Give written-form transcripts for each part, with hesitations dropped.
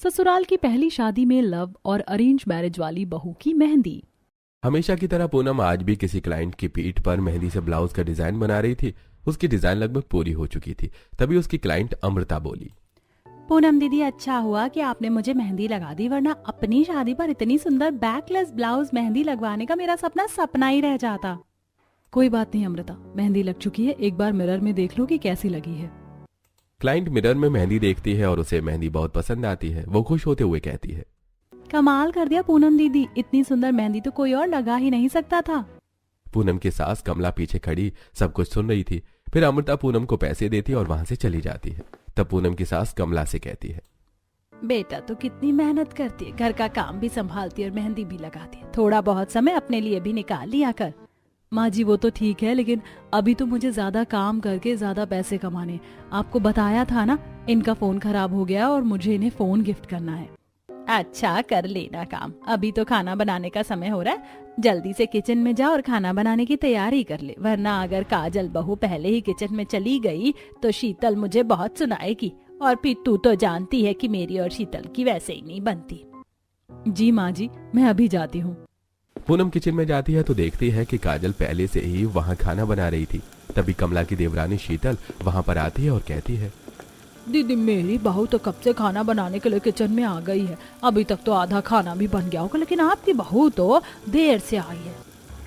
ससुराल की पहली शादी में लव और अरेंज मैरिज वाली बहू की मेहंदी। हमेशा की तरह पूनम आज भी किसी क्लाइंट की पीठ पर मेहंदी से ब्लाउज का डिजाइन बना रही थी। उसकी डिजाइन लगभग पूरी हो चुकी थी। तभी उसकी क्लाइंट अमृता बोली, पूनम दीदी, अच्छा हुआ कि आपने मुझे मेहंदी लगा दी, वरना अपनी शादी पर इतनी सुंदर बैकलेस ब्लाउज मेहंदी लगवाने का मेरा सपना ही रह जाता। कोई बात नहीं अमृता, मेहंदी लग चुकी है, एक बार मिरर में देख लो कि कैसी लगी है। क्लाइंट मिरर में मेहंदी देखती है और उसे मेहंदी बहुत पसंद आती है। वो खुश होते हुए कहती है, कमाल कर दिया पूनम दीदी, इतनी सुंदर मेहंदी तो कोई और लगा ही नहीं सकता था। पूनम की सास कमला पीछे खड़ी सब कुछ सुन रही थी। फिर अमृता पूनम को पैसे देती और वहां से चली जाती है। तब पूनम की सास कमला से कहती है, बेटा तो कितनी मेहनत करती है, घर का काम भी संभालती है और मेहंदी भी लगाती है, थोड़ा बहुत समय अपने लिए भी निकाल लिया कर। माँ जी वो तो ठीक है, लेकिन अभी तो मुझे ज्यादा काम करके ज्यादा पैसे कमाने। आपको बताया था ना, इनका फोन खराब हो गया और मुझे इन्हें फोन गिफ्ट करना है। अच्छा कर लेना काम, अभी तो खाना बनाने का समय हो रहा है, जल्दी से किचन में जा और खाना बनाने की तैयारी कर ले, वरना अगर काजल बहू पहले ही किचन में चली गई तो शीतल मुझे बहुत सुनाएगी, और फिर तू तो जानती है कि मेरी और शीतल की वैसे ही नहीं बनती। जी माँ जी, मैं अभी जाती हूँ। पूनम किचन में जाती है तो देखती है कि काजल पहले से ही वहां खाना बना रही थी। तभी कमला की देवरानी शीतल वहां पर आती है और कहती है, दीदी मेरी बहू तो कब से खाना बनाने के लिए किचन में आ गई है, अभी तक तो आधा खाना भी बन गया होगा, लेकिन आपकी बहू तो देर से आई है।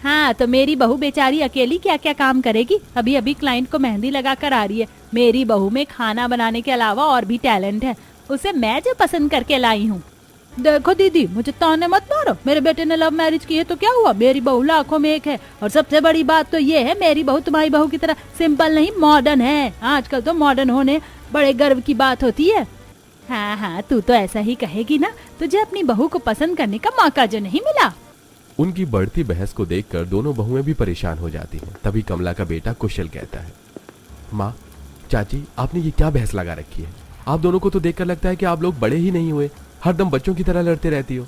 हाँ तो मेरी बहू बेचारी अकेली क्या क्या काम करेगी, अभी अभी क्लाइंट को मेहंदी लगा कर आ रही है। मेरी बहू में खाना बनाने के अलावा और भी टैलेंट है, उसे मैं जो पसंद करके लाई हूँ। देखो दीदी, मुझे ताने मत मारो, मेरे बेटे ने लव मैरिज की है तो क्या हुआ, मेरी बहू लाखों में एक है, और सबसे बड़ी बात तो ये है मेरी बहू तुम्हारी बहू की तरह सिंपल नहीं मॉडर्न है। आजकल तो मॉडर्न होने बड़े गर्व की बात होती है। हाँ हाँ तू तो ऐसा ही कहेगी ना, तुझे अपनी बहू को पसंद करने का मौका जो नहीं मिला। उनकी बढ़ती बहस को देखकर दोनों बहुएं भी परेशान हो जाती हैं। तभी कमला का बेटा कुशल कहता है, माँ, चाची, आपने ये क्या बहस लगा रखी है? आप दोनों को तो देखकर लगता है कि आप लोग बड़े ही नहीं हुए, हरदम बच्चों की तरह लड़ते रहती हो।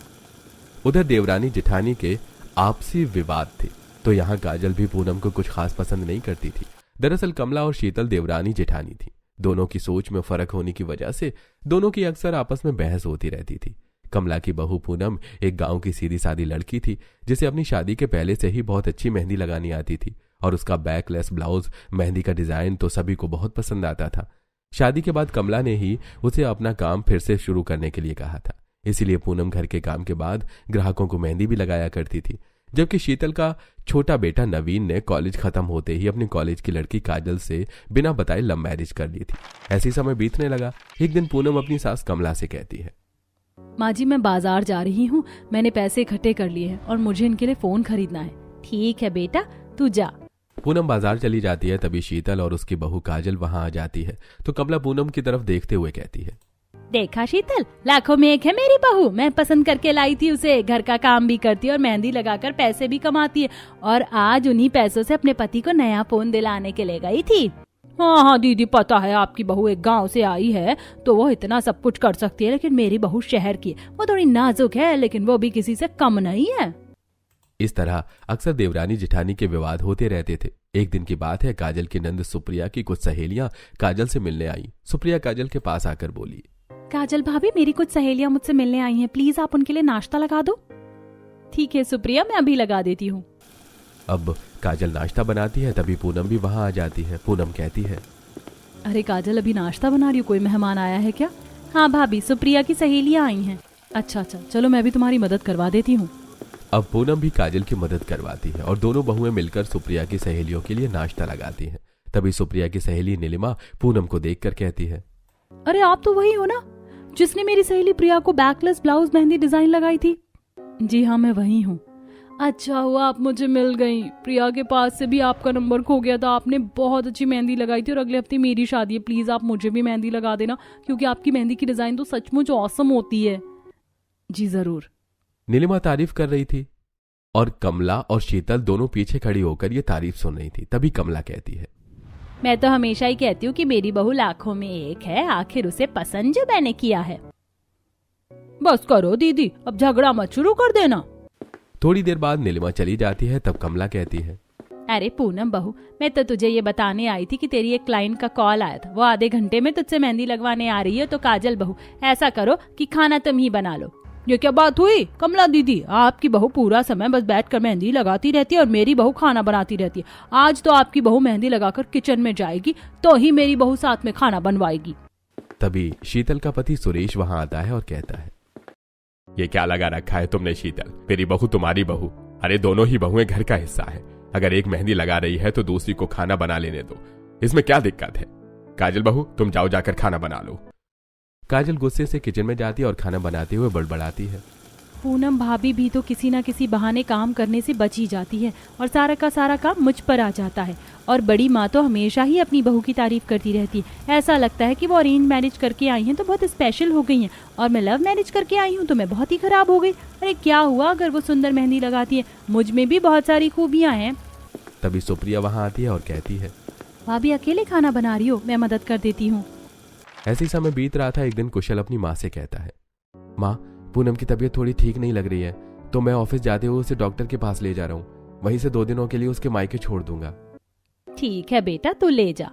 उधर देवरानी जेठानी के आपसी विवाद थे, तो यहाँ काजल भी पूनम को कुछ खास पसंद नहीं करती थी। दरअसल कमला और शीतल देवरानी जेठानी थी। दोनों की सोच में फर्क होने की वजह से दोनों की अक्सर आपस में बहस होती रहती थी। कमला की बहू पूनम एक गांव की सीधी सादी लड़की थी, जिसे अपनी शादी के पहले से ही बहुत अच्छी मेहंदी लगानी आती थी, और उसका बैकलेस ब्लाउज मेहंदी का डिजाइन तो सभी को बहुत पसंद आता था। शादी के बाद कमला ने ही उसे अपना काम फिर से शुरू करने के लिए कहा था, इसीलिए पूनम घर के काम के बाद ग्राहकों को मेहंदी भी लगाया करती थी। जबकि शीतल का छोटा बेटा नवीन ने कॉलेज खत्म होते ही अपनी कॉलेज की लड़की काजल से बिना बताए लव मैरिज कर ली थी। ऐसी समय बीतने लगा। एक दिन पूनम अपनी सास कमला से कहती है, माँ जी मैं बाजार जा रही हूँ, मैंने पैसे इकट्ठे कर लिए हैं और मुझे इनके लिए फोन खरीदना है। ठीक है बेटा, तू जा। पूनम बाजार चली जाती है। तभी शीतल और उसकी बहू काजल वहां आ जाती है तो कमला पूनम की तरफ देखते हुए कहती है, देखा शीतल, लाखों में एक है मेरी बहू, मैं पसंद करके लाई थी उसे, घर का काम भी करती है और मेहंदी लगाकर पैसे भी कमाती है, और आज उन्हीं पैसों से अपने पति को नया फोन दिलाने के लिए गई थी। हाँ हाँ दीदी, पता है आपकी बहू एक गांव से आई है तो वो इतना सब कुछ कर सकती है, लेकिन मेरी बहू शहर की, वो थोड़ी नाजुक है, लेकिन वो भी किसी से कम नहीं है। इस तरह अक्सर देवरानी जेठानी के विवाद होते रहते थे। एक दिन की बात है, काजल की नंद सुप्रिया की कुछ सहेलियां काजल से मिलने आई। सुप्रिया काजल के पास आकर बोली, काजल भाभी, मेरी कुछ सहेलियां मुझसे मिलने आई हैं, प्लीज आप उनके लिए नाश्ता लगा दो। ठीक है सुप्रिया, मैं अभी लगा देती हूँ। अब काजल नाश्ता बनाती है। तभी पूनम भी वहां आ जाती है। पूनम कहती है, अरे काजल, अभी नाश्ता बना रही हूँ, कोई मेहमान आया है क्या? हाँ भाभी, सुप्रिया की सहेलियां आई हैं। अच्छा अच्छा, चलो मैं भी तुम्हारी मदद करवा देती हूँ। अब पूनम भी काजल की मदद करवाती है और दोनों बहुएं मिलकर सुप्रिया की सहेलियों के लिए नाश्ता लगाती हैं। तभी सुप्रिया की सहेली नीलिमा पूनम को देखकर कहती है, अरे आप तो वही हो ना जिसने मेरी सहेली प्रिया को बैकलेस ब्लाउज मेहंदी डिजाइन लगाई थी? जी हाँ, मैं वही हूँ। अच्छा हुआ आप मुझे मिल गई, प्रिया के पास से भी आपका नंबर खो गया था। आपने बहुत अच्छी मेहंदी लगाई थी और अगले हफ्ते मेरी शादी है, प्लीज आप मुझे भी मेहंदी लगा देना, क्योंकि आपकी मेहंदी की डिजाइन तो सचमुच ऑसम होती है। जी जरूर। नीलिमा तारीफ कर रही थी और कमला और शीतल दोनों पीछे खड़ी होकर ये तारीफ सुन रही थी। तभी कमला कहती है, मैं तो हमेशा ही कहती हूँ कि मेरी बहू लाखों में एक है, आखिर उसे पसंद जो मैंने किया है। बस करो दीदी, अब झगड़ा मत शुरू कर देना। थोड़ी देर बाद नीलिमा चली जाती है। तब कमला कहती है, अरे पूनम बहू, मैं तो तुझे ये बताने आई थी कि तेरी एक क्लाइंट का कॉल आया था, वो आधे घंटे में तुझसे मेहंदी लगवाने आ रही है। तो काजल बहू, ऐसा करो कि खाना तुम ही बना लो। ये क्या बात हुई कमला दीदी, आपकी बहू पूरा समय बस बैठकर मेहंदी लगाती रहती है और मेरी बहू खाना बनाती रहती है। आज तो आपकी बहू मेहंदी लगाकर किचन में जाएगी तो ही मेरी बहू साथ में खाना बनवाएगी। तभी शीतल का पति सुरेश वहां आता है और कहता है, ये क्या लगा रखा है तुमने शीतल, मेरी बहू तुम्हारी बहू, अरे दोनों ही बहुएं घर का हिस्सा है। अगर एक मेहंदी लगा रही है तो दूसरी को खाना बना लेने दो, इसमें क्या दिक्कत है। काजल बहू, तुम जाओ जाकर खाना बना लो। काजल गुस्से से किचन में जाती है और खाना बनाते हुए बड़बड़ाती है, पूनम भाभी भी तो किसी ना किसी बहाने काम करने से बच ही जाती है और सारा का सारा काम मुझ पर आ जाता है। और बड़ी माँ तो हमेशा ही अपनी बहू की तारीफ करती रहती है। ऐसा लगता है कि वो अरेंज मैरिज करके आई हैं तो बहुत स्पेशल हो गई हैं, और मैं लव मैरिज करके आई हूँ तो मैं बहुत ही खराब हो गई। अरे क्या हुआ अगर वो सुंदर मेहंदी लगाती है, मुझ में भी बहुत सारी खूबियाँ हैं। तभी सुप्रिया वहां आती है और कहती है, भाभी अकेले खाना बना रही हो, मैं मदद कर देती हूँ। ऐसे समय बीत रहा था। एक दिन कुशल अपनी माँ से कहता है, माँ पूनम की तबीयत थोड़ी ठीक नहीं लग रही है, तो मैं ऑफिस जाते हुए उसे डॉक्टर के पास ले जा रहा हूँ, वहीं से 2 दिनों के लिए उसके मायके छोड़ दूंगा। ठीक है बेटा, तू ले जा।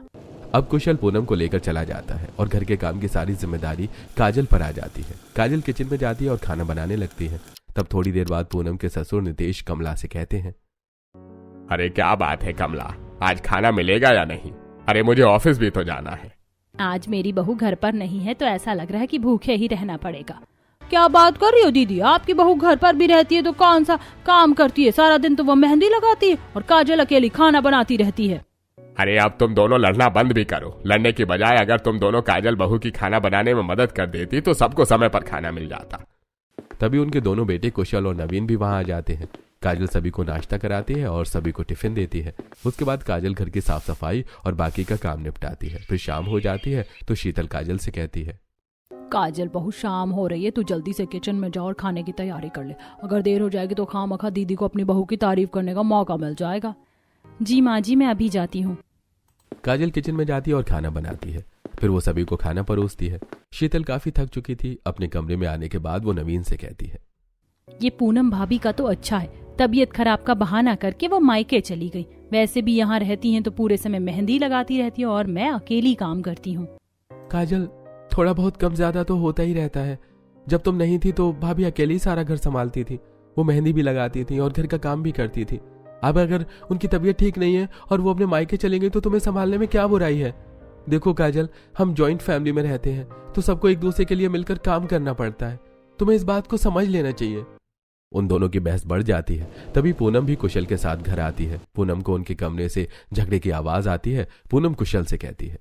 अब कुशल पूनम को लेकर चला जाता है और घर के काम की सारी जिम्मेदारी काजल पर आ जाती है। काजल किचन में जाती है और खाना बनाने लगती है। तब थोड़ी देर बाद पूनम के ससुर नितेश कमला से कहते हैं, अरे क्या बात है कमला, आज खाना मिलेगा या नहीं? अरे मुझे ऑफिस भी तो जाना है। आज मेरी बहू घर पर नहीं है तो ऐसा लग रहा है कि भूखे ही रहना पड़ेगा। क्या बात कर रही हो दीदी, आपकी बहू घर पर भी रहती है तो कौन सा काम करती है? सारा दिन तो वो मेहंदी लगाती है और काजल अकेली खाना बनाती रहती है। अरे अब तुम दोनों लड़ना बंद भी करो। लड़ने की बजाय अगर तुम दोनों काजल बहू की खाना बनाने में मदद कर देती तो सबको समय पर खाना मिल जाता। तभी उनके दोनों बेटे कुशल और नवीन भी वहां आ जाते हैं। काजल सभी को नाश्ता कराती है और सभी को टिफिन देती है। उसके बाद काजल घर की साफ सफाई और बाकी का काम निपटाती है। फिर शाम हो जाती है तो शीतल काजल से कहती है, काजल बहुत शाम हो रही है, तू जल्दी से किचन में जा और खाने की तैयारी कर ले। अगर देर हो जाएगी तो खामखा दीदी को अपनी बहू की तारीफ करने का मौका मिल जाएगा। जी माँ जी, मैं अभी जाती हूँ। काजल किचन में जाती है और खाना बनाती है। फिर वो सभी को खाना परोसती है। शीतल काफी थक चुकी थी। अपने कमरे में आने के बाद वो नवीन से कहती है, ये पूनम भाभी का तो अच्छा है, तबीयत खराब का बहाना करके वो मायके चली गई। वैसे भी यहाँ रहती हैं तो पूरे समय मेहंदी लगाती रहती है और मैं अकेली काम करती हूँ। काजल, थोड़ा बहुत कम ज्यादा तो होता ही रहता है। जब तुम नहीं थी तो भाभी अकेली सारा घर संभालती थी। वो मेहंदी भी लगाती थी और घर का काम भी करती थी। अब अगर उनकी तबीयत ठीक नहीं है और वो अपने मायके चलेंगे तो तुम्हें संभालने में क्या बुराई है? देखो काजल, हम जॉइंट फैमिली में रहते हैं तो सबको एक दूसरे के लिए मिलकर काम करना पड़ता है। तुम्हें इस बात को समझ लेना चाहिए। उन दोनों की बहस बढ़ जाती है। तभी पूनम भी कुशल के साथ घर आती है। पूनम को उनके कमरे से झगड़े की आवाज आती है। पूनम कुशल से कहती है,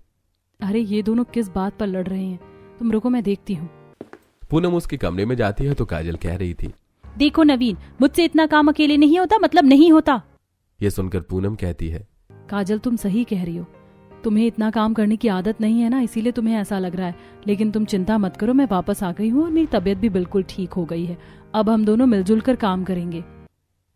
अरे ये दोनों किस बात पर लड़ रहे हैं? तुम रुको, मैं देखती हूँ। पूनम उसके कमरे में जाती है तो काजल कह रही थी, देखो नवीन, मुझसे इतना काम अकेले नहीं होता, मतलब नहीं होता। ये सुनकर पूनम कहती है, काजल तुम सही कह रही हो, तुम्हें इतना काम करने की आदत नहीं है ना, इसीलिए तुम्हें ऐसा लग रहा है। लेकिन तुम चिंता मत करो, मैं वापस आ गई हूँ और मेरी तबीयत भी बिल्कुल ठीक हो गई है। अब हम दोनों मिलजुल कर काम करेंगे।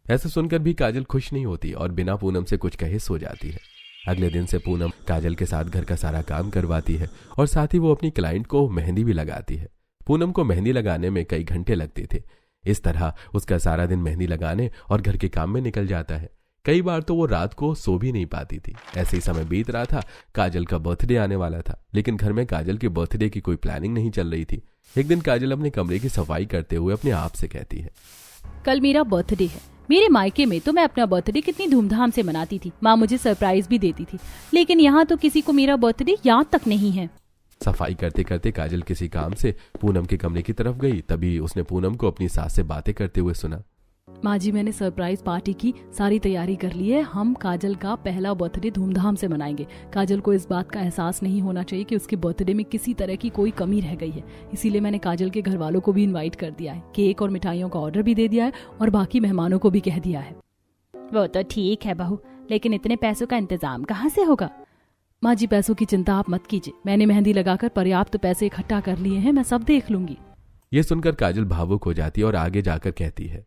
ऐसा सुनकर भी काजल खुश नहीं होती और बिना पूनम से कुछ कहे सो जाती है। अगले दिन से पूनम काजल के साथ घर का सारा काम करवाती है और साथ ही वो अपनी क्लाइंट को मेहंदी भी लगाती है। पूनम को मेहंदी लगाने में कई घंटे लगते थे। इस तरह उसका सारा दिन मेहंदी लगाने और घर के काम में निकल जाता है। कई बार तो वो रात को सो भी नहीं पाती थी। ऐसे ही समय बीत रहा था। काजल का बर्थडे आने वाला था, लेकिन घर में काजल के बर्थडे की कोई प्लानिंग नहीं चल रही थी। एक दिन काजल अपने कमरे की सफाई करते हुए अपने आप से कहती है, कल मेरा बर्थडे है। मेरे मायके में तो मैं अपना बर्थडे कितनी धूमधाम से मनाती थी, माँ मुझे सरप्राइज भी देती थी, लेकिन यहाँ तो किसी को मेरा बर्थडे याद तक नहीं है। सफाई करते करते काजल किसी काम से पूनम के कमरे की तरफ गई। तभी उसने पूनम को अपनी सास से बातें करते हुए सुना। माँ जी, मैंने सरप्राइज पार्टी की सारी तैयारी कर ली है। हम काजल का पहला बर्थडे धूमधाम से मनाएंगे। काजल को इस बात का एहसास नहीं होना चाहिए कि उसके बर्थडे में किसी तरह की कोई कमी रह गई है। इसीलिए मैंने काजल के घर वालों को भी इनवाइट कर दिया है, केक और मिठाइयों का ऑर्डर भी दे दिया है और बाकी मेहमानों को भी कह दिया है। वो तो ठीक है बहू, लेकिन इतने पैसों का इंतजाम कहाँ से होगा? माँ जी, पैसों की चिंता आप मत कीजिए, मैंने मेहंदी लगाकर पर्याप्त पैसे इकट्ठा कर लिए हैं, मैं सब देख लूंगी। ये सुनकर काजल भावुक हो जाती है और आगे जाकर कहती है,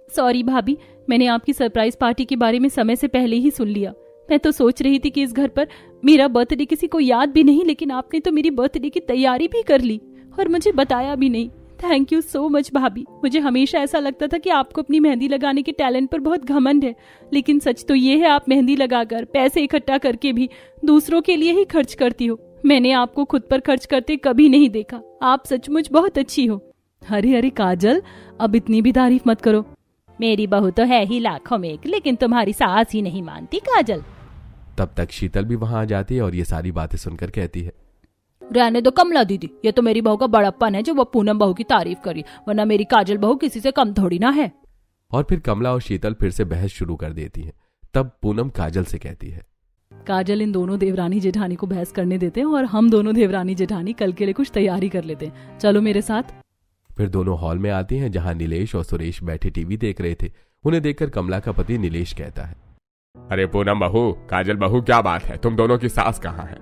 सॉरी भाभी, मैंने आपकी सरप्राइज पार्टी के बारे में समय से पहले ही सुन लिया। मैं तो सोच रही थी कि इस घर पर मेरा बर्थडे किसी को याद भी नहीं, लेकिन आपने तो मेरी बर्थडे की तैयारी भी कर ली और मुझे बताया भी नहीं। थैंक यू सो मच भाभी। मुझे हमेशा ऐसा लगता था कि आपको अपनी मेहंदी लगाने के टैलेंट पर बहुत घमंड है, लेकिन सच तो ये है आप मेहंदी लगाकर पैसे इकट्ठा करके भी दूसरों के लिए ही खर्च करती हो। मैंने आपको खुद पर खर्च करते कभी नहीं देखा। आप सचमुच बहुत अच्छी हो। अरे अरे काजल, अब इतनी भी तारीफ मत करो। मेरी बहू तो है ही लाखों में एक, लेकिन तुम्हारी सास ही नहीं मानती काजल। तब तक शीतल भी वहां आ जाती है और ये सारी बातें सुनकर कहती है, रहने दो कमला दीदी, ये तो मेरी बहू का बड़प्पन है जो वो पूनम बहू की तारीफ करी, वरना मेरी काजल बहू किसी से कम थोड़ी ना है। और फिर कमला और शीतल फिर से बहस शुरू कर देती हैं। तब पूनम काजल से कहती है, काजल, इन दोनों देवरानी जेठानी को बहस करने देते हैं और हम दोनों देवरानी जेठानी कल के लिए कुछ तैयारी कर लेते हैं। चलो मेरे साथ। फिर दोनों हॉल में आती हैं जहां नीलेश और सुरेश बैठे टीवी देख रहे थे। उन्हें देखकर कमला का पति नीलेश कहता है, अरे पूनम बहू, काजल बहू, क्या बात है? तुम दोनों की सास कहाँ है?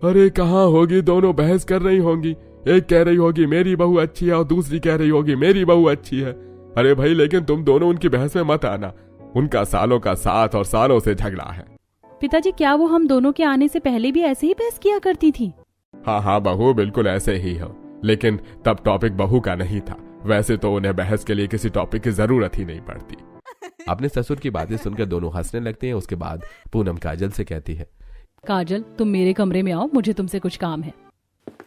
अरे कहाँ होगी, दोनों बहस कर रही होंगी। एक कह रही होगी मेरी बहू अच्छी है और दूसरी कह रही होगी मेरी बहू अच्छी है। अरे भाई, लेकिन तुम दोनों उनकी बहस में मत आना। उनका सालों का साथ और सालों से झगड़ा है। पिताजी, क्या वो हम दोनों के आने से पहले भी ऐसे ही बहस किया करती थी? हाँ बहू, बिल्कुल ऐसे ही हो, लेकिन तब टॉपिक बहू का नहीं था। वैसे तो उन्हें बहस के लिए किसी टॉपिक की जरूरत ही नहीं पड़ती। अपने ससुर की बातें सुनकर दोनों हंसने लगते हैं। उसके बाद पूनम काजल से कहती है, काजल, तुम मेरे कमरे में आओ, मुझे तुमसे कुछ काम है।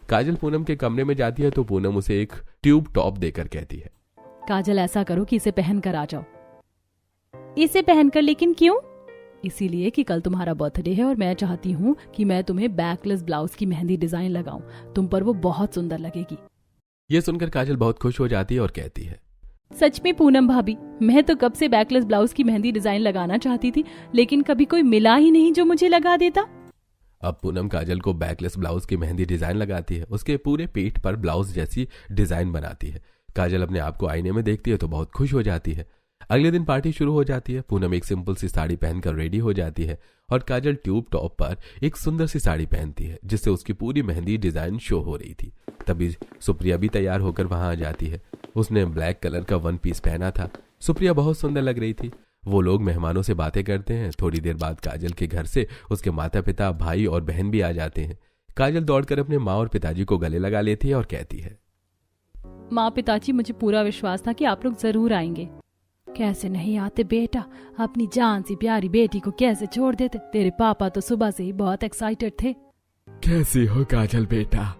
काजल पूनम के कमरे में जाती है तो पूनम उसे एक ट्यूब टॉप देकर कहती है, काजल, ऐसा करो कि इसे पहन कर आ जाओ। इसे पहनकर? लेकिन क्यों? इसीलिए कि कल तुम्हारा बर्थडे है और मैं चाहती हूँ कि मैं तुम्हें बैकलेस ब्लाउज की मेहंदी डिजाइन लगाऊं। तुम पर वो बहुत सुंदर लगेगी। ये सुनकर काजल बहुत खुश हो जाती है और कहती है, सच में पूनम भाभी, मैं तो कब से बैकलेस ब्लाउज की मेहंदी डिजाइन लगाना चाहती थी, लेकिन कभी कोई मिला ही नहीं जो मुझे लगा देता। अब पूनम काजल को बैकलेस ब्लाउज की मेहंदी डिजाइन लगाती है। उसके पूरे पेट पर ब्लाउज जैसी डिजाइन बनाती है। काजल अपने आप को आईने में देखती है तो बहुत खुश हो जाती है। अगले दिन पार्टी शुरू हो जाती है। पूनम एक सिंपल सी साड़ी पहनकर रेडी हो जाती है और काजल ट्यूब टॉप पर एक सुंदर सी साड़ी पहनती है जिससे उसकी पूरी मेहंदी डिजाइन शो हो रही थी। तभी सुप्रिया भी तैयार होकर वहां आ जाती है। उसने ब्लैक कलर का वन पीस पहना था। सुप्रिया बहुत सुंदर लग रही थी। वो लोग मेहमानों से बातें करते हैं। थोड़ी देर बाद काजल के घर से उसके माता पिता, भाई और बहन भी आ जाते हैं। काजल दौड़कर अपने माँ और पिताजी को गले लगा लेती है और कहती है, माँ, पिताजी, मुझे पूरा विश्वास था कि आप लोग जरूर आएंगे। कैसे नहीं आते बेटा, अपनी जान सी प्यारी बेटी को कैसे छोड़ देते। तेरे पापा तो सुबह से ही बहुत एक्साइटेड थे। कैसी हो काजल बेटा?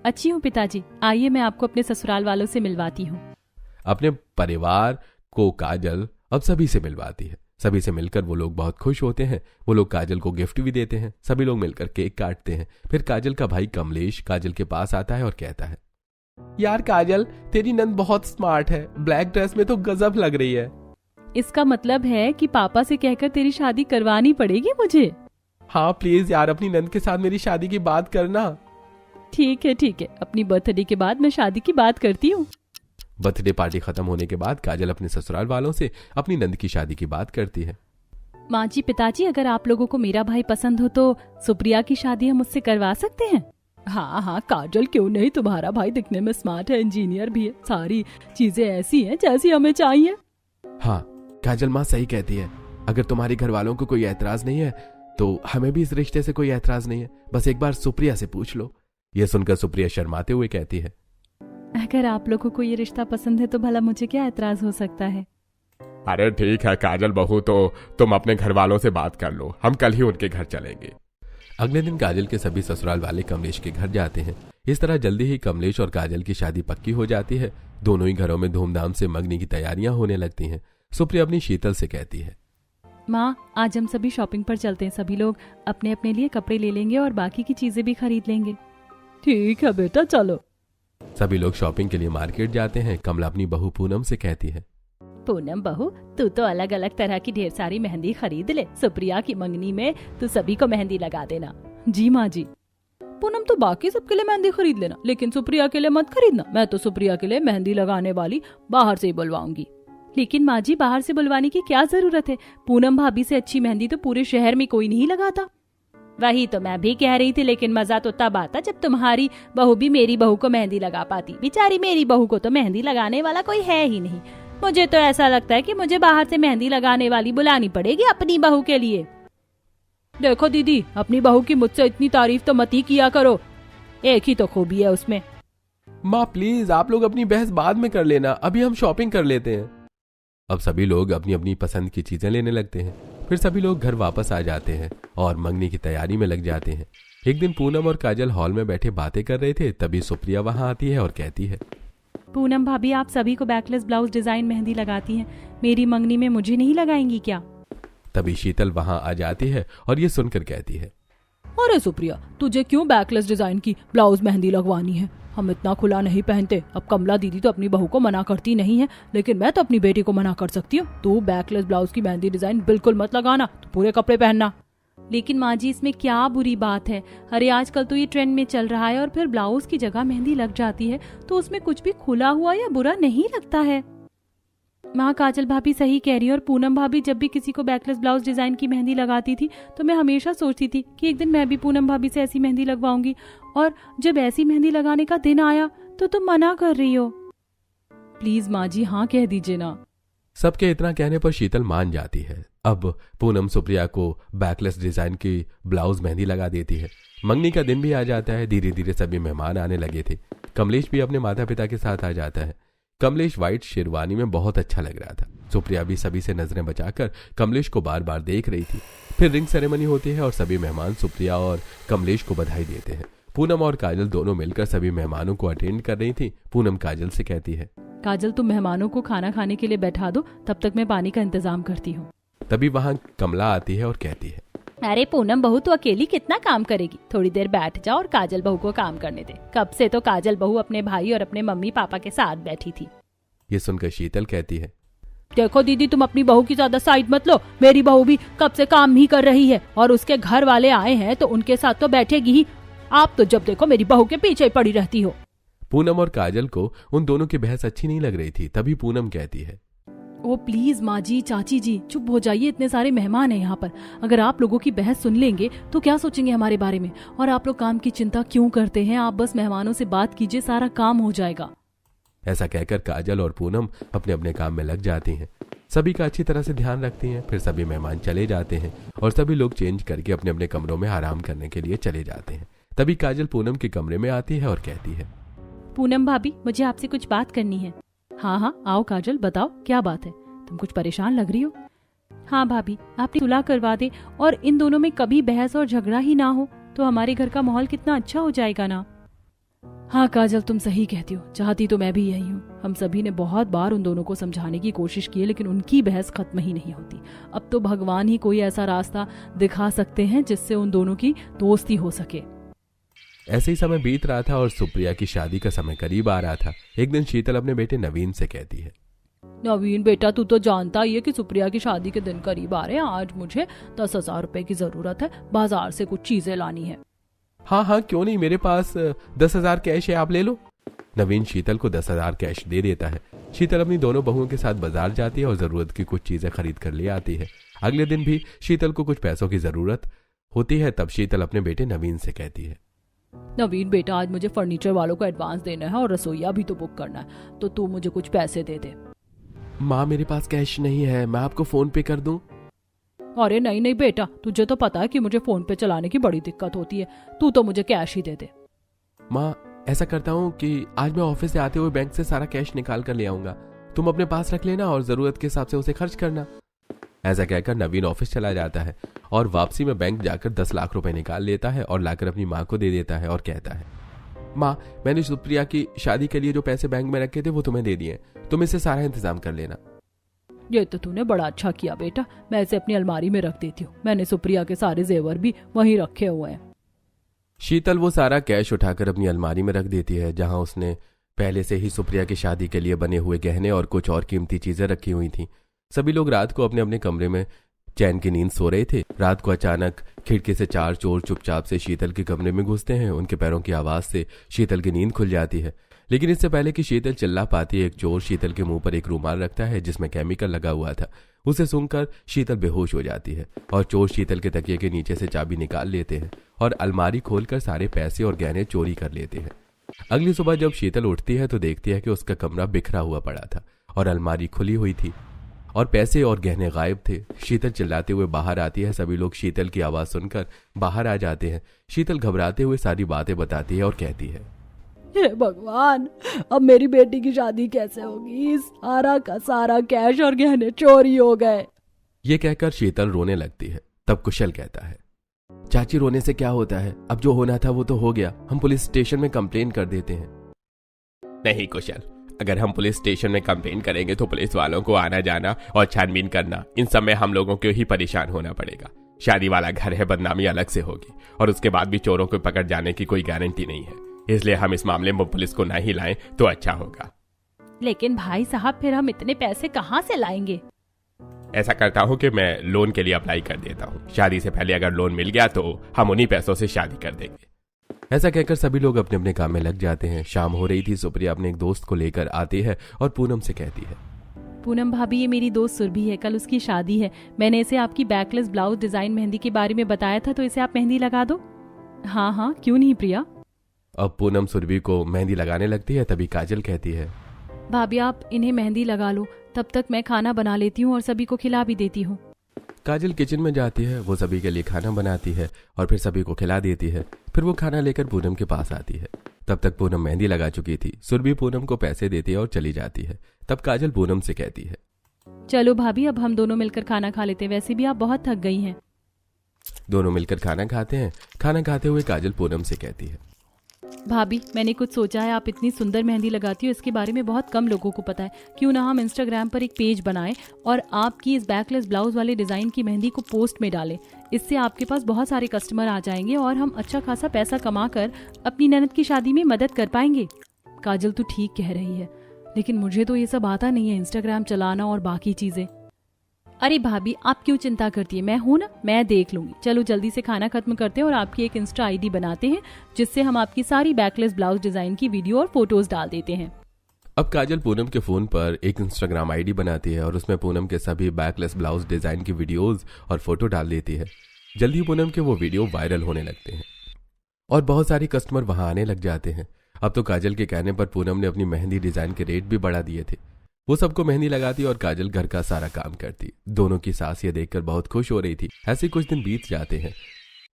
अच्छी हूँ पिताजी, आइए मैं आपको अपने ससुराल वालों से मिलवाती हूँ। अपने परिवार को काजल अब सभी से मिलवाती है। सभी से मिलकर वो लोग बहुत खुश होते हैं। वो लोग काजल को गिफ्ट भी देते हैं। सभी लोग मिलकर केक काटते हैं। फिर काजल का भाई कमलेश काजल के पास आता है और कहता है, यार काजल, तेरी नंद बहुत स्मार्ट है। ब्लैक ड्रेस में तो गजब लग रही है। इसका मतलब है कि पापा से कहकर तेरी शादी करवानी पड़ेगी मुझे। हाँ प्लीज यार, अपनी नंद के साथ मेरी शादी की बात करना। ठीक है, अपनी बर्थडे के बाद मैं शादी की बात करती हूँ। बर्थडे पार्टी खत्म होने के बाद काजल अपने ससुराल वालों से अपनी नंद की शादी की बात करती है। माँ जी, पिताजी, अगर आप लोगों को मेरा भाई पसंद हो तो सुप्रिया की शादी हम उससे करवा सकते हैं। हाँ काजल, क्यों नहीं। तुम्हारा भाई दिखने में स्मार्ट है, इंजीनियर भी है, सारी चीजें ऐसी हैं जैसी हमें चाहिए। हाँ काजल, माँ सही कहती है। अगर तुम्हारे घर वालों को कोई ऐतराज नहीं है तो हमें भी इस रिश्ते से कोई ऐतराज नहीं है। बस एक बार सुप्रिया से पूछ लो। यह सुनकर सुप्रिया शर्माते हुए कहती है, अगर आप लोगों को ये रिश्ता पसंद है तो भला मुझे क्या ऐतराज हो सकता है। अरे ठीक है काजल बहू, तो तुम अपने घर वालों से बात कर लो, हम कल ही उनके घर चलेंगे। अगले दिन काजल के सभी ससुराल वाले कमलेश के घर जाते हैं। इस तरह जल्दी ही कमलेश और काजल की शादी पक्की हो जाती है। दोनों ही घरों में धूमधाम से मंगनी की तैयारियां होने लगती हैं। सुप्रिया अपनी शीतल से कहती है, माँ, आज हम सभी शॉपिंग पर चलते हैं। सभी लोग अपने अपने लिए कपड़े ले लेंगे और बाकी की चीजें भी खरीद लेंगे। ठीक है बेटा, चलो। सभी लोग शॉपिंग के लिए मार्केट जाते हैं। कमला अपनी बहू पूनम से कहती है, पूनम बहू, तू तो अलग अलग तरह की ढेर सारी मेहंदी खरीद ले। सुप्रिया की मंगनी में तू सभी को मेहंदी लगा देना। जी माँ जी। पूनम, तो बाकी सबके लिए मेहंदी खरीद लेना, लेकिन सुप्रिया के लिए मत खरीदना। मैं तो सुप्रिया के लिए मेहंदी लगाने वाली बाहर से ही बुलवाऊंगी। लेकिन माँ जी, बाहर से बुलवाने की क्या जरूरत है। पूनम भाभी से अच्छी मेहंदी तो पूरे शहर में कोई नहीं लगाता। वही तो मैं भी कह रही थी, लेकिन मजा तो तब आता जब तुम्हारी बहू भी मेरी बहू को मेहंदी लगा पाती। बेचारी मेरी बहू को तो मेहंदी लगाने वाला कोई है ही नहीं। मुझे तो ऐसा लगता है कि मुझे बाहर से मेहंदी लगाने वाली बुलानी पड़ेगी अपनी बहू के लिए। देखो दीदी, अपनी बहू की मुझसे इतनी तारीफ तो मत ही किया करो। एक ही तो खूबी है उसमें। माँ प्लीज आप लोग अपनी बहस बाद में कर लेना, अभी हम शॉपिंग कर लेते हैं। अब सभी लोग अपनी अपनी पसंद की चीजें लेने लगते हैं। फिर सभी लोग घर वापस आ जाते हैं और मंगनी की तैयारी में लग जाते हैं। एक दिन पूनम और काजल हॉल में बैठे बातें कर रहे थे, तभी सुप्रिया वहां आती है और कहती है, पूनम भाभी आप सभी को बैकलेस ब्लाउज डिजाइन मेहंदी लगाती हैं, मेरी मंगनी में मुझे नहीं लगाएंगी क्या? तभी शीतल वहां आ जाती है और ये सुनकर कहती है, अरे सुप्रिया, तुझे क्यों बैकलेस डिजाइन की ब्लाउज मेहंदी लगवानी है? हम इतना खुला नहीं पहनते। अब कमला दीदी तो अपनी बहू को मना करती नहीं है, लेकिन मैं तो अपनी बेटी को मना कर सकती हूँ। तू बैकलेस ब्लाउज की मेहंदी डिजाइन बिल्कुल मत लगाना, तो पूरे कपड़े पहनना। लेकिन माँ जी इसमें क्या बुरी बात है? अरे आजकल तो ये ट्रेंड में चल रहा है और फिर ब्लाउज की जगह मेहंदी लग जाती है, तो उसमें कुछ भी खुला हुआ या बुरा नहीं लगता है। माँ काजल भाभी सही कह रही है। और पूनम भाभी जब भी किसी को बैकलेस ब्लाउज डिजाइन की मेहंदी लगाती थी तो मैं हमेशा सोचती थी कि एक दिन मैं भी पूनम भाभी से ऐसी मेहंदी लगवाऊंगी, और जब ऐसी मेहंदी लगाने का दिन आया तो तुम मना कर रही हो। प्लीज माँ जी हाँ कह दीजिए ना। सबके इतना कहने पर शीतल मान जाती है। अब पूनम सुप्रिया को बैकलेस डिजाइन की ब्लाउज मेहंदी लगा देती है। मंगनी का दिन भी आ जाता है। धीरे धीरे सभी मेहमान आने लगे थे। कमलेश भी अपने माता पिता के साथ आ जाता है। कमलेश व्हाइट शेरवानी में बहुत अच्छा लग रहा था। सुप्रिया भी सभी से नजरें बचाकर कमलेश को बार बार देख रही थी। फिर रिंग सेरेमनी होती है और सभी मेहमान सुप्रिया और कमलेश को बधाई देते हैं। पूनम और काजल दोनों मिलकर सभी मेहमानों को अटेंड कर रही थी। पूनम काजल से कहती है, काजल तुम मेहमानों को खाना खाने के लिए बैठा दो, तब तक मैं पानी का इंतजाम करती हूँ। तभी वहां कमला आती है और कहती है, अरे पूनम बहू तो अकेली कितना काम करेगी, थोड़ी देर बैठ जाओ और काजल बहू को काम करने दे। कब से तो काजल बहू अपने भाई और अपने मम्मी पापा के साथ बैठी थी। ये सुनकर शीतल कहती है, देखो दीदी तुम अपनी बहू की ज्यादा साइड मत लो। मेरी बहू भी कब से काम ही कर रही है और उसके घर वाले आए हैं तो उनके साथ तो बैठेगी ही। आप तो जब देखो मेरी बहू के पीछे पड़ी रहती हो। पूनम और काजल को उन दोनों की बहस अच्छी नहीं लग रही थी। तभी पूनम कहती है, ओ प्लीज माँ जी चाची जी चुप हो जाइए, इतने सारे मेहमान हैं यहाँ पर। अगर आप लोगों की बहस सुन लेंगे तो क्या सोचेंगे हमारे बारे में? और आप लोग काम की चिंता क्यों करते हैं? आप बस मेहमानों से बात कीजिए, सारा काम हो जाएगा। ऐसा कहकर काजल और पूनम अपने अपने काम में लग जाती हैं। सभी का अच्छी तरह से ध्यान रखती हैं। फिर सभी मेहमान चले जाते हैं और सभी लोग चेंज करके अपने अपने कमरों में आराम करने के लिए चले जाते हैं। तभी काजल पूनम के कमरे में आती है और कहती है, पूनम भाभी मुझे आपसे कुछ बात करनी है। हाँ हाँ आओ काजल बताओ क्या बात है, तुम कुछ परेशान लग रही हो। हाँ भाभी आपने सुलह करवा दे और इन दोनों में कभी बहस और झगड़ा ही ना हो तो हमारे घर का माहौल कितना अच्छा हो जाएगा ना। हाँ काजल तुम सही कहती हो, चाहती तो मैं भी यही हूँ। हम सभी ने बहुत बार उन दोनों को समझाने की कोशिश की है लेकिन उनकी बहस खत्म ही नहीं होती। अब तो भगवान ही कोई ऐसा रास्ता दिखा सकते हैं जिससे उन दोनों की दोस्ती हो सके। ऐसे ही समय बीत रहा था और सुप्रिया की शादी का समय करीब आ रहा था। एक दिन शीतल अपने बेटे नवीन से कहती है, नवीन बेटा तू तो जानता ही है कि सुप्रिया की शादी के दिन करीब आ रहे हैं। आज मुझे 10,000 रुपए की जरूरत है, बाजार से कुछ चीजें लानी है। हाँ हाँ क्यों नहीं, मेरे पास 10,000 कैश है, आप ले लो। नवीन शीतल को 10,000 कैश दे देता है। शीतल अपनी दोनों बहुओं के साथ बाजार जाती है और जरूरत की कुछ चीजें खरीद कर ले आती है। अगले दिन भी शीतल को कुछ पैसों की जरूरत होती है। तब शीतल अपने बेटे नवीन से कहती है, नवीन बेटा आज मुझे फर्नीचर वालों को एडवांस देना है और रसोईया भी तो बुक करना है, तो तू मुझे कुछ पैसे दे दे। माँ मेरे पास कैश नहीं है, मैं आपको फोन पे कर दूं? अरे नहीं नहीं बेटा, तुझे तो पता है कि मुझे फोन पे चलाने की बड़ी दिक्कत होती है, तू तो मुझे कैश ही दे दे। माँ ऐसा करता हूँ कि आज मैं ऑफिस से आते हुए बैंक से सारा कैश निकाल कर ले आऊंगा, तुम अपने पास रख लेना और जरूरत के हिसाब से उसे खर्च करना। ऐसा कहकर नवीन ऑफिस चला जाता है और वापसी में बैंक जाकर 10 लाख रुपए निकाल लेता है और लाकर अपनी माँ को दे देता है और कहता है, माँ मैंने सुप्रिया की शादी के लिए जो पैसे बैंक में रखे थे वो तुम्हें दे दिए, तुम इससे सारा इंतजाम कर लेना। ये तो तूने बड़ा अच्छा किया बेटा, मैं इसे अपनी अलमारी में रख देती हूँ। मैंने सुप्रिया के सारे जेवर भी वहीं रखे हुए हैं। शीतल वो सारा कैश उठाकर अपनी अलमारी में रख देती है जहां उसने पहले से ही सुप्रिया की शादी के लिए बने हुए गहने और कुछ और कीमती चीजें रखी हुई थी। सभी लोग रात को अपने अपने कमरे में चैन की नींद सो रहे थे। रात को अचानक खिड़की से 4 चोर चुपचाप से शीतल के कमरे में घुसते हैं। उनके पैरों की आवाज से शीतल की नींद खुल जाती है, लेकिन इससे पहले कि शीतल चिल्ला पाती, एक चोर शीतल के मुंह पर एक रूमाल रखता है जिसमें केमिकल लगा हुआ था। उसे सुनकर शीतल बेहोश हो जाती है और चोर शीतल के तकिए के नीचे से चाबी निकाल लेते हैं और अलमारी खोलकर सारे पैसे और गहने चोरी कर लेते हैं। अगली सुबह जब शीतल उठती है तो देखती है कि उसका कमरा बिखरा हुआ पड़ा था और अलमारी खुली हुई थी और पैसे और गहने गायब थे। शीतल चिल्लाते हुए बाहर आती है। सभी लोग शीतल की आवाज सुनकर बाहर आ जाते हैं। शीतल घबराते हुए सारी बातें बताती है और कहती है, हे भगवान, अब मेरी बेटी की शादी कैसे होगी? सारा का सारा कैश और गहने चोरी हो गए। ये कहकर शीतल रोने लगती है। तब कुशल कहता है, चाची रोने से क्या होता है, अब जो होना था वो तो हो गया, हम पुलिस स्टेशन में कंप्लेन कर देते हैं। नहीं कुशल, अगर हम पुलिस स्टेशन में कंप्लेन करेंगे तो पुलिस वालों को आना जाना और छानबीन करना, इन सब में हम लोगों को ही परेशान होना पड़ेगा। शादी वाला घर है, बदनामी अलग से होगी और उसके बाद भी चोरों को पकड़ जाने की कोई गारंटी नहीं है, इसलिए हम इस मामले में पुलिस को ना ही लाएं तो अच्छा होगा। लेकिन भाई साहब, फिर हम इतने पैसे कहाँ से लाएंगे? ऐसा करता हूँ कि मैं लोन के लिए अप्लाई कर देता हूँ। शादी से पहले अगर लोन मिल गया तो हम उन्हीं पैसों से शादी कर देंगे। ऐसा कहकर सभी लोग अपने अपने काम में लग जाते हैं। शाम हो रही थी। सुप्रिया अपने एक दोस्त को लेकर आती है और पूनम से कहती है, पूनम भाभी, ये मेरी दोस्त सुरभि है, कल उसकी शादी है। मैंने इसे आपकी बैकलेस ब्लाउज डिजाइन मेहंदी के बारे में बताया था, तो इसे आप मेहंदी लगा दो। हाँ हाँ, क्यों नहीं प्रिया। अब पूनम सुरभि को मेहंदी लगाने लगती है। तभी काजल कहती है, भाभी आप इन्हें मेहंदी लगा लो, तब तक मैं खाना बना लेती हूँ और सभी को खिला भी देती हूँ। काजल किचन में जाती है। वो सभी के लिए खाना बनाती है और फिर सभी को खिला देती है। फिर वो खाना लेकर पूनम के पास आती है। तब तक पूनम मेहंदी लगा चुकी थी। सुरभि पूनम को पैसे देती है और चली जाती है। तब काजल पूनम से कहती है, चलो भाभी, अब हम दोनों मिलकर खाना खा लेते हैं, वैसे भी आप बहुत थक गई हैं। दोनों मिलकर खाना खाते हैं। खाना खाते हुए काजल पूनम से कहती है, भाभी मैंने कुछ सोचा है, आप इतनी सुंदर मेहंदी लगाती हो, इसके बारे में बहुत कम लोगों को पता है। क्यों ना हम इंस्टाग्राम पर एक पेज बनाएं और आपकी इस बैकलेस ब्लाउज वाले डिजाइन की मेहंदी को पोस्ट में डालें। इससे आपके पास बहुत सारे कस्टमर आ जाएंगे और हम अच्छा खासा पैसा कमा कर अपनी ननद की शादी में मदद कर पाएंगे। काजल तो ठीक कह रही है, लेकिन मुझे तो ये सब आता नहीं है, इंस्टाग्राम चलाना और बाकी चीजें। अरे भाभी आप क्यों चिंता करती है, मैं हूं ना, मैं देख लूंगी। चलो जल्दी से खाना खत्म करते हैं और आपकी एक इंस्टा आईडी बनाते हैं, जिससे हम आपकी सारी बैकलेस ब्लाउज डिजाइन की वीडियो और फोटोज डाल देते हैं। अब काजल पूनम के फोन पर एक इंस्टाग्राम आईडी बनाती है और उसमें पूनम के सभी बैकलेस ब्लाउज डिजाइन की वीडियोज और फोटो डाल देती है। जल्दी पूनम के वो वीडियो वायरल होने लगते हैं और बहुत सारे कस्टमर वहां आने लग जाते हैं। अब तो काजल के कहने पर पूनम ने अपनी मेहंदी डिजाइन के रेट भी बढ़ा दिए थे। वो सबको मेहंदी लगाती और काजल घर का सारा काम करती। दोनों की सास ये देखकर बहुत खुश हो रही थी। ऐसे कुछ दिन बीत जाते हैं।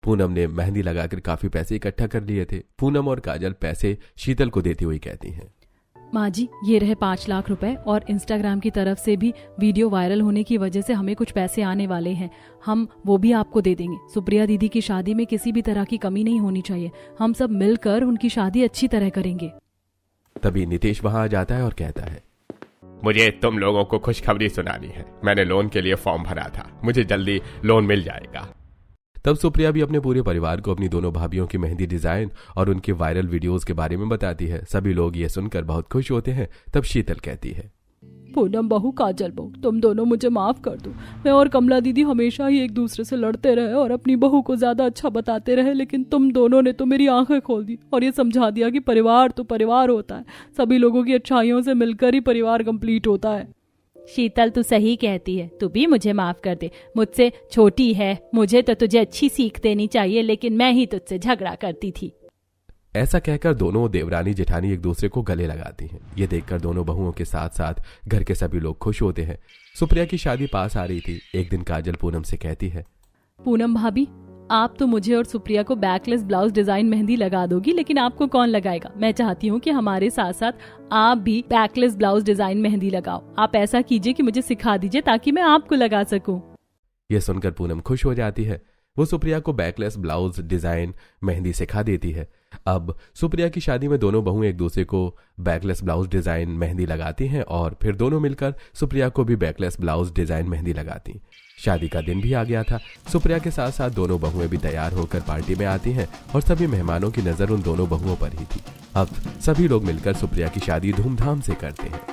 पूनम ने मेहंदी लगाकर काफी पैसे इकट्ठा कर लिए थे। पूनम और काजल पैसे शीतल को देती हुई कहती हैं, माँ जी ये रहे 5 लाख रुपए, और इंस्टाग्राम की तरफ से भी वीडियो वायरल होने की वजह से हमें कुछ पैसे आने वाले हैं, हम वो भी आपको दे देंगे। सुप्रिया दीदी की शादी में किसी भी तरह की कमी नहीं होनी चाहिए, हम सब मिलकर उनकी शादी अच्छी तरह करेंगे। तभी नितेश वहां आ जाता है और कहता है, मुझे तुम लोगों को खुशखबरी सुनानी है। मैंने लोन के लिए फॉर्म भरा था, मुझे जल्दी लोन मिल जाएगा। तब सुप्रिया भी अपने पूरे परिवार को अपनी दोनों भाभियों की मेहंदी डिजाइन और उनके वायरल वीडियोस के बारे में बताती है। सभी लोग ये सुनकर बहुत खुश होते हैं। तब शीतल कहती है, पूनम बहू, काजल बहू, तुम दोनों मुझे माफ कर दो। मैं और कमला दीदी हमेशा ही एक दूसरे से लड़ते रहे और अपनी बहू को ज्यादा अच्छा बताते रहे, लेकिन तुम दोनों ने तो मेरी आंखें खोल दी और ये समझा दिया कि परिवार तो परिवार होता है, सभी लोगों की अच्छाइयों से मिलकर ही परिवार कंप्लीट होता है। शीतल तू सही कहती है, तू भी मुझे माफ कर दे, मुझसे छोटी है, मुझे तो तुझे अच्छी सीख देनी चाहिए, लेकिन मैं ही तुझसे झगड़ा करती थी। ऐसा कहकर दोनों देवरानी जेठानी एक दूसरे को गले लगाती हैं। ये देखकर दोनों बहुओं के साथ साथ घर के सभी लोग खुश होते हैं। सुप्रिया की शादी पास आ रही थी। एक दिन काजल पूनम से कहती है, पूनम भाभी आप तो मुझे और सुप्रिया को बैकलेस ब्लाउज डिजाइन मेहंदी लगा दोगी, लेकिन आपको कौन लगाएगा? मैं चाहती हूँ कि हमारे साथ साथ आप भी बैकलेस ब्लाउज डिजाइन मेहंदी लगाओ। आप ऐसा कीजिए कि मुझे सिखा दीजिए ताकि मैं आपको लगा सकूं। यह सुनकर पूनम खुश हो जाती है। वो सुप्रिया को बैकलेस ब्लाउज डिजाइन मेहंदी सिखा देती है। अब सुप्रिया की शादी में दोनों बहुएं एक दूसरे को बैकलेस ब्लाउज डिजाइन मेहंदी लगाती हैं और फिर दोनों मिलकर सुप्रिया को भी बैकलेस ब्लाउज डिजाइन मेहंदी लगाती। शादी का दिन भी आ गया था। सुप्रिया के साथ साथ दोनों बहुएं भी तैयार होकर पार्टी में आती हैं और सभी मेहमानों की नजर उन दोनों बहुओं पर ही थी। अब सभी लोग मिलकर सुप्रिया की शादी धूमधाम से करते हैं।